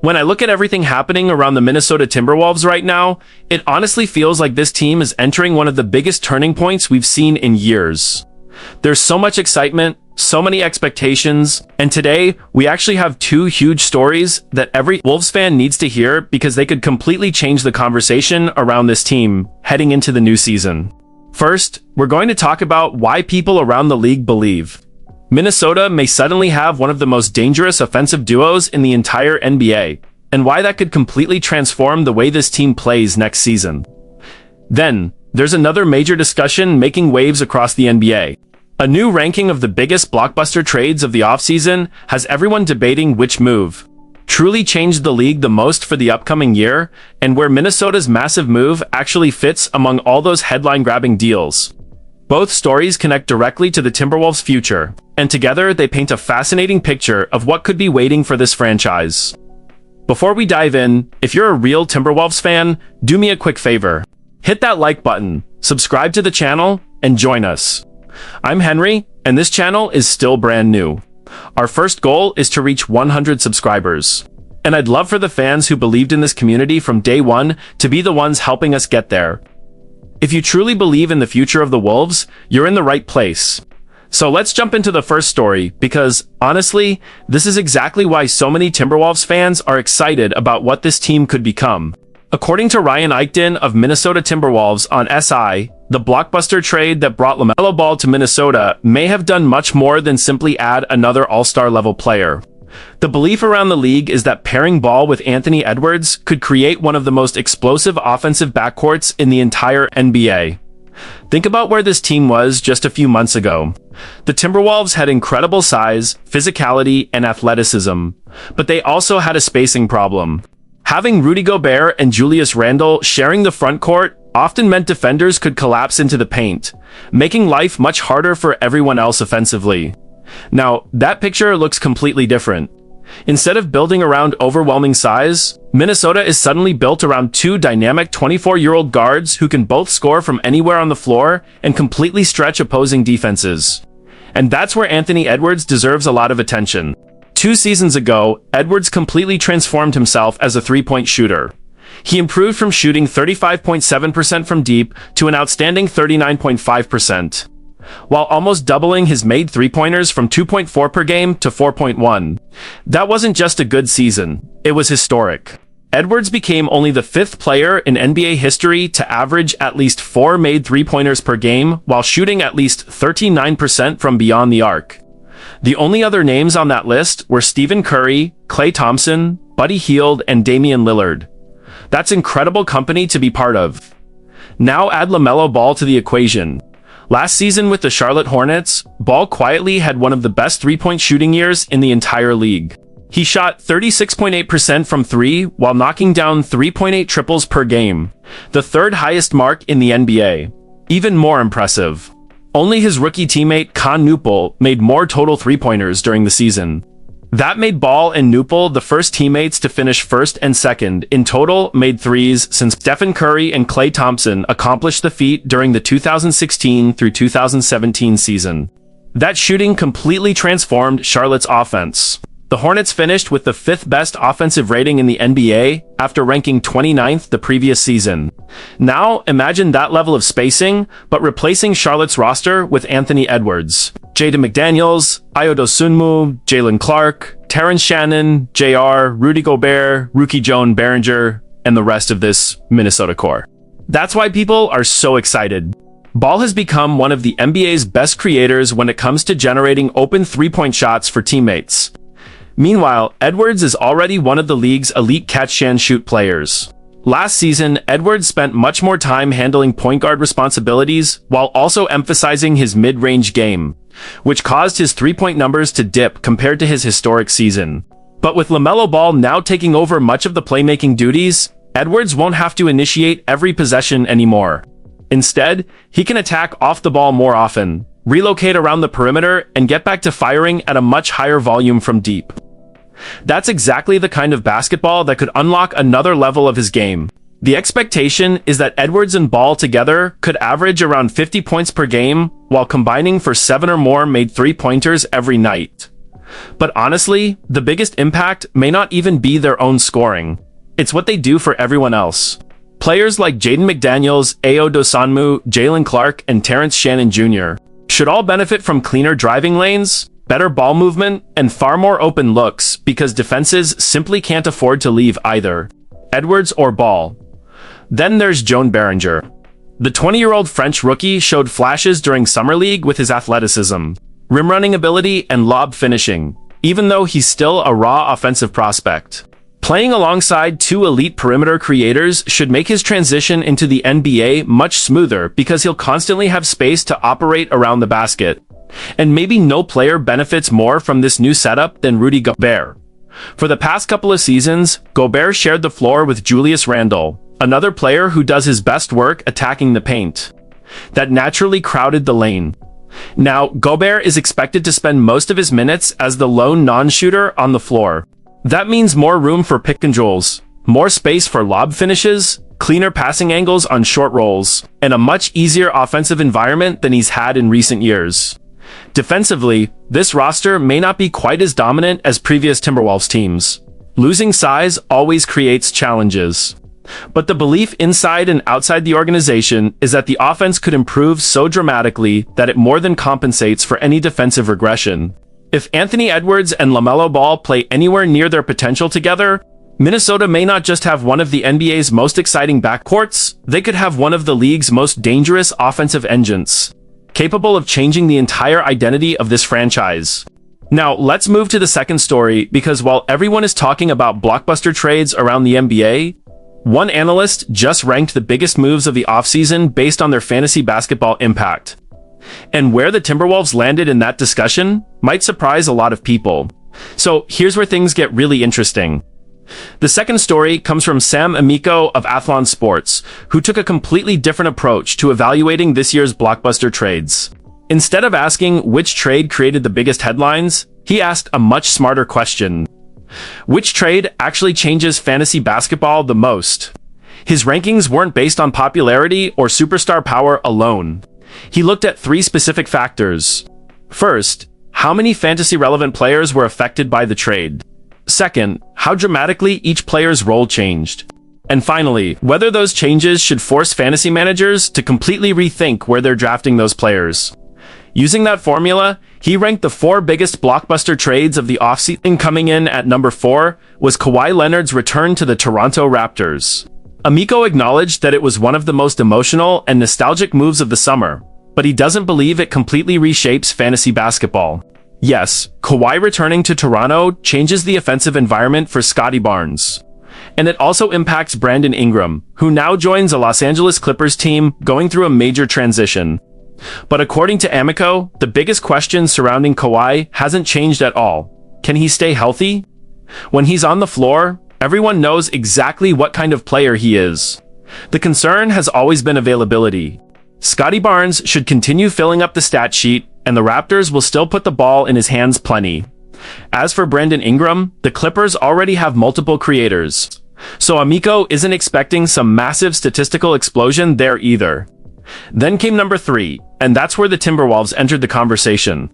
When I look at everything happening around the Minnesota Timberwolves right now, it honestly feels like this team is entering one of the biggest turning points we've seen in years. There's so much excitement, so many expectations, and today we actually have two huge stories that every Wolves fan needs to hear because they could completely change the conversation around this team heading into the new season. First, we're going to talk about why people around the league believe Minnesota may suddenly have one of the most dangerous offensive duos in the entire NBA, and why that could completely transform the way this team plays next season. Then, there's another major discussion making waves across the NBA. A new ranking of the biggest blockbuster trades of the offseason has everyone debating which move truly changed the league the most for the upcoming year, and where Minnesota's massive move actually fits among all those headline-grabbing deals. Both stories connect directly to the Timberwolves' future, and together they paint a fascinating picture of what could be waiting for this franchise. Before we dive in, if you're a real Timberwolves fan, do me a quick favor. Hit that like button, subscribe to the channel, and join us. I'm Henry, and this channel is still brand new. Our first goal is to reach 100 subscribers. And I'd love for the fans who believed in this community from day one to be the ones helping us get there. If you truly believe in the future of the Wolves, you're in the right place. So let's jump into the first story, because, honestly, this is exactly why so many Timberwolves fans are excited about what this team could become. According to Ryan Eichten of Minnesota Timberwolves on SI, the blockbuster trade that brought LaMelo Ball to Minnesota may have done much more than simply add another all-star level player. The belief around the league is that pairing Ball with Anthony Edwards could create one of the most explosive offensive backcourts in the entire NBA. Think about where this team was just a few months ago. The Timberwolves had incredible size, physicality, and athleticism, but they also had a spacing problem. Having Rudy Gobert and Julius Randle sharing the front court often meant defenders could collapse into the paint, making life much harder for everyone else offensively. Now, that picture looks completely different. Instead of building around overwhelming size, Minnesota is suddenly built around two dynamic 24-year-old guards who can both score from anywhere on the floor and completely stretch opposing defenses. And that's where Anthony Edwards deserves a lot of attention. 2 seasons ago, Edwards completely transformed himself as a three-point shooter. He improved from shooting 35.7% from deep to an outstanding 39.5%. While almost doubling his made three-pointers from 2.4 per game to 4.1. That wasn't just a good season, it was historic. Edwards became only the 5th player in NBA history to average at least 4 made three-pointers per game while shooting at least 39% from beyond the arc. The only other names on that list were Stephen Curry, Klay Thompson, Buddy Hield, and Damian Lillard. That's incredible company to be part of. Now add LaMelo Ball to the equation. Last season with the Charlotte Hornets, Ball quietly had one of the best three-point shooting years in the entire league. He shot 36.8% from 3 while knocking down 3.8 triples per game, the 3rd highest mark in the NBA. Even more impressive, only his rookie teammate Con Newpol made more total three-pointers during the season. That made Ball and Newpol the first teammates to finish 1st and 2nd in total made threes since Stephen Curry and Klay Thompson accomplished the feat during the 2016 through 2017 season. That shooting completely transformed Charlotte's offense. The Hornets finished with the 5th best offensive rating in the NBA after ranking 29th the previous season. Now, imagine that level of spacing, but replacing Charlotte's roster with Anthony Edwards, Jaden McDaniels, Ayo Dosunmu, Jalen Clark, Terrence Shannon, JR, Rudy Gobert, Rookie Joan Behringer, and the rest of this Minnesota core. That's why people are so excited. Ball has become one of the NBA's best creators when it comes to generating open three-point shots for teammates. Meanwhile, Edwards is already one of the league's elite catch-and-shoot players. Last season, Edwards spent much more time handling point guard responsibilities while also emphasizing his mid-range game, which caused his three-point numbers to dip compared to his historic season. But with LaMelo Ball now taking over much of the playmaking duties, Edwards won't have to initiate every possession anymore. Instead, he can attack off the ball more often, relocate around the perimeter, and get back to firing at a much higher volume from deep. That's exactly the kind of basketball that could unlock another level of his game. The expectation is that Edwards and Ball together could average around 50 points per game while combining for 7 or more made three-pointers every night. But honestly, the biggest impact may not even be their own scoring. It's what they do for everyone else. Players like Jaden McDaniels, Ayo Dosunmu, Jalen Clark, and Terrence Shannon Jr. should all benefit from cleaner driving lanes, better ball movement, and far more open looks because defenses simply can't afford to leave either Edwards or Ball. Then there's Joan Behringer. The 20-year-old French rookie showed flashes during Summer League with his athleticism, rim running ability, and lob finishing, even though he's still a raw offensive prospect. Playing alongside two elite perimeter creators should make his transition into the NBA much smoother because he'll constantly have space to operate around the basket. And maybe no player benefits more from this new setup than Rudy Gobert. For the past couple of seasons, Gobert shared the floor with Julius Randle, another player who does his best work attacking the paint. That naturally crowded the lane. Now, Gobert is expected to spend most of his minutes as the lone non-shooter on the floor. That means more room for pick and rolls, more space for lob finishes, cleaner passing angles on short rolls, and a much easier offensive environment than he's had in recent years. Defensively, this roster may not be quite as dominant as previous Timberwolves teams. Losing size always creates challenges. But the belief inside and outside the organization is that the offense could improve so dramatically that it more than compensates for any defensive regression. If Anthony Edwards and LaMelo Ball play anywhere near their potential together, Minnesota may not just have one of the NBA's most exciting backcourts, they could have one of the league's most dangerous offensive engines, capable of changing the entire identity of this franchise. Now, let's move to the second story, because while everyone is talking about blockbuster trades around the NBA, one analyst just ranked the biggest moves of the offseason based on their fantasy basketball impact. And where the Timberwolves landed in that discussion might surprise a lot of people. So here's where things get really interesting. The second story comes from Sam Amico of Athlon Sports, who took a completely different approach to evaluating this year's blockbuster trades. Instead of asking which trade created the biggest headlines, he asked a much smarter question. Which trade actually changes fantasy basketball the most? His rankings weren't based on popularity or superstar power alone. He looked at three specific factors. First, how many fantasy-relevant players were affected by the trade? Second, how dramatically each player's role changed. And finally, whether those changes should force fantasy managers to completely rethink where they're drafting those players. Using that formula, he ranked the four biggest blockbuster trades of the offseason. Coming in at number 4 was Kawhi Leonard's return to the Toronto Raptors. Amico acknowledged that it was one of the most emotional and nostalgic moves of the summer, but he doesn't believe it completely reshapes fantasy basketball. Yes, Kawhi returning to Toronto changes the offensive environment for Scottie Barnes. And it also impacts Brandon Ingram, who now joins a Los Angeles Clippers team going through a major transition. But according to Amico, the biggest question surrounding Kawhi hasn't changed at all. Can he stay healthy? When he's on the floor, everyone knows exactly what kind of player he is. The concern has always been availability. Scottie Barnes should continue filling up the stat sheet, and the Raptors will still put the ball in his hands plenty. As for Brandon Ingram, the Clippers already have multiple creators, so Amico isn't expecting some massive statistical explosion there either. Then came number 3, and that's where the Timberwolves entered the conversation.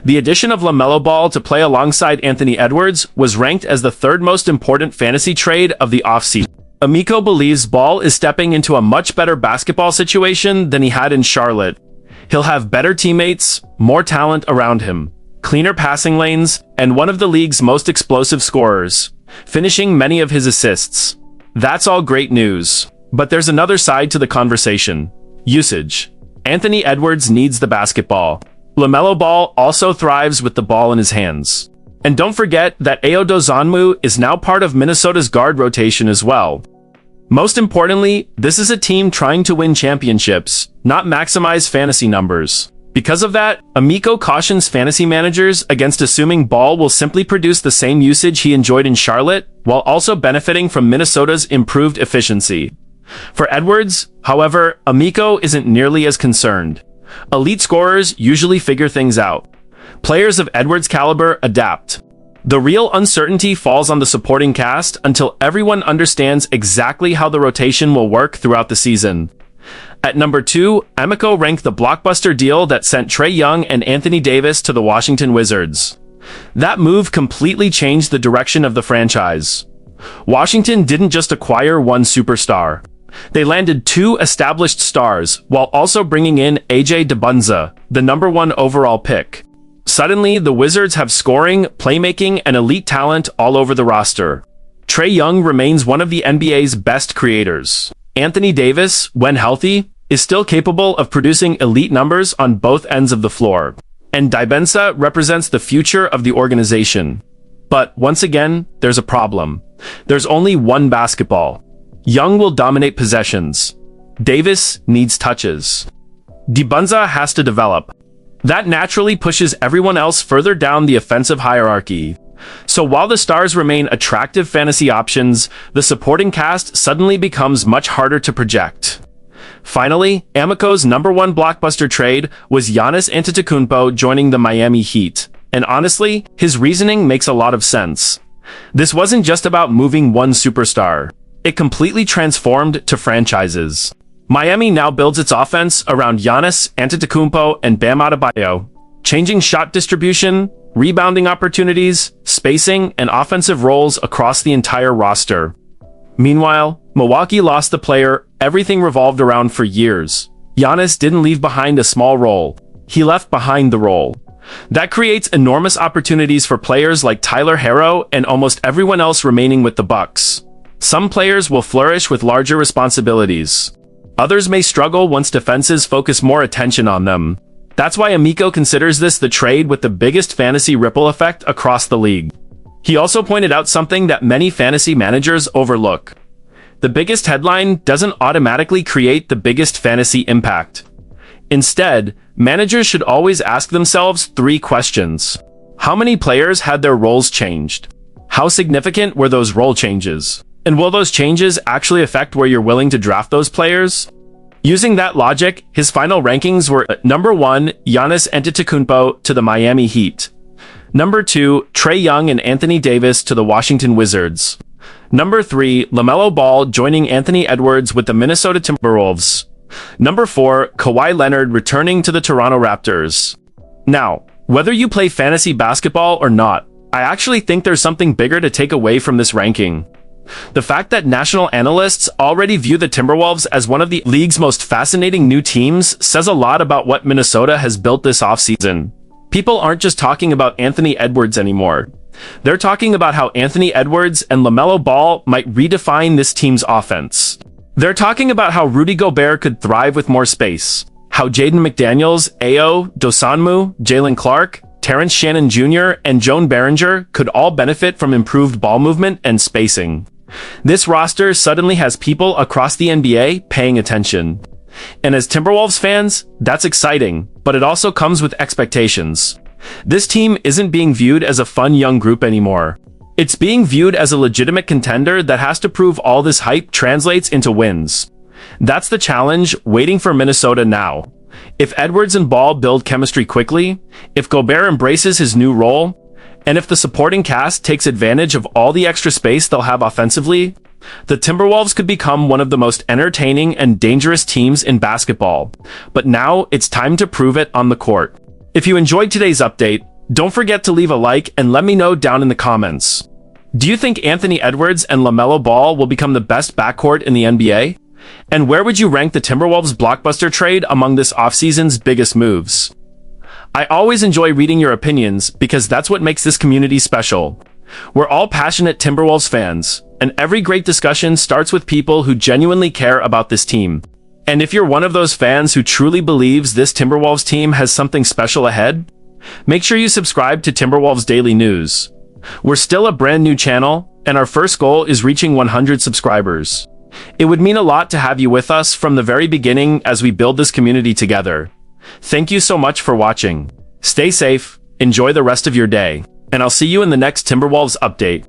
The addition of LaMelo Ball to play alongside Anthony Edwards was ranked as the third most important fantasy trade of the offseason. Amico believes Ball is stepping into a much better basketball situation than he had in Charlotte. He'll have better teammates, more talent around him, cleaner passing lanes, and one of the league's most explosive scorers, finishing many of his assists. That's all great news. But there's another side to the conversation. Usage. Anthony Edwards needs the basketball. LaMelo Ball also thrives with the ball in his hands. And don't forget that Ayo Dosunmu is now part of Minnesota's guard rotation as well. Most importantly, this is a team trying to win championships, not maximize fantasy numbers. Because of that, Amico cautions fantasy managers against assuming Ball will simply produce the same usage he enjoyed in Charlotte, while also benefiting from Minnesota's improved efficiency. For Edwards, however, Amico isn't nearly as concerned. Elite scorers usually figure things out. Players of Edwards' caliber adapt. The real uncertainty falls on the supporting cast until everyone understands exactly how the rotation will work throughout the season. At number 2, Amico ranked the blockbuster deal that sent Trae Young and Anthony Davis to the Washington Wizards. That move completely changed the direction of the franchise. Washington didn't just acquire one superstar. They landed two established stars while also bringing in AJ Dibunza, the #1 overall pick. Suddenly, the Wizards have scoring, playmaking, and elite talent all over the roster. Trae Young remains one of the NBA's best creators. Anthony Davis, when healthy, is still capable of producing elite numbers on both ends of the floor. And Dibunza represents the future of the organization. But once again, there's a problem. There's only one basketball. Young will dominate possessions. Davis needs touches. Dibunza has to develop. That naturally pushes everyone else further down the offensive hierarchy. So while the stars remain attractive fantasy options, the supporting cast suddenly becomes much harder to project. Finally, Amico's #1 blockbuster trade was Giannis Antetokounmpo joining the Miami Heat. And honestly, his reasoning makes a lot of sense. This wasn't just about moving one superstar. It completely transformed to franchises. Miami now builds its offense around Giannis Antetokounmpo and Bam Adebayo, changing shot distribution, rebounding opportunities, spacing, and offensive roles across the entire roster. Meanwhile, Milwaukee lost the player everything revolved around for years. Giannis didn't leave behind a small role. He left behind the role. That creates enormous opportunities for players like Tyler Herro and almost everyone else remaining with the Bucks. Some players will flourish with larger responsibilities. Others may struggle once defenses focus more attention on them. That's why Amico considers this the trade with the biggest fantasy ripple effect across the league. He also pointed out something that many fantasy managers overlook. The biggest headline doesn't automatically create the biggest fantasy impact. Instead, managers should always ask themselves 3 questions. How many players had their roles changed? How significant were those role changes? And will those changes actually affect where you're willing to draft those players? Using that logic, his final rankings were #1, Giannis Antetokounmpo to the Miami Heat. #2, Trae Young and Anthony Davis to the Washington Wizards. #3, LaMelo Ball joining Anthony Edwards with the Minnesota Timberwolves. #4, Kawhi Leonard returning to the Toronto Raptors. Now, whether you play fantasy basketball or not, I actually think there's something bigger to take away from this ranking. The fact that national analysts already view the Timberwolves as one of the league's most fascinating new teams says a lot about what Minnesota has built this offseason. People aren't just talking about Anthony Edwards anymore. They're talking about how Anthony Edwards and LaMelo Ball might redefine this team's offense. They're talking about how Rudy Gobert could thrive with more space, how Jaden McDaniels, Ayo Dosunmu, Jalen Clark, Terrence Shannon Jr., and Joan Behringer could all benefit from improved ball movement and spacing. This roster suddenly has people across the NBA paying attention. And as Timberwolves fans, that's exciting, but it also comes with expectations. This team isn't being viewed as a fun young group anymore. It's being viewed as a legitimate contender that has to prove all this hype translates into wins. That's the challenge waiting for Minnesota now. If Edwards and Ball build chemistry quickly, if Gobert embraces his new role, and if the supporting cast takes advantage of all the extra space they'll have offensively, the Timberwolves could become one of the most entertaining and dangerous teams in basketball. But now it's time to prove it on the court. If you enjoyed today's update, don't forget to leave a like and let me know down in the comments. Do you think Anthony Edwards and LaMelo Ball will become the best backcourt in the NBA? And where would you rank the Timberwolves blockbuster trade among this offseason's biggest moves? I always enjoy reading your opinions because that's what makes this community special. We're all passionate Timberwolves fans, and every great discussion starts with people who genuinely care about this team. And if you're one of those fans who truly believes this Timberwolves team has something special ahead, make sure you subscribe to Timberwolves Daily News. We're still a brand new channel, and our first goal is reaching 100 subscribers. It would mean a lot to have you with us from the very beginning as we build this community together. Thank you so much for watching. Stay safe, enjoy the rest of your day, and I'll see you in the next Timberwolves update.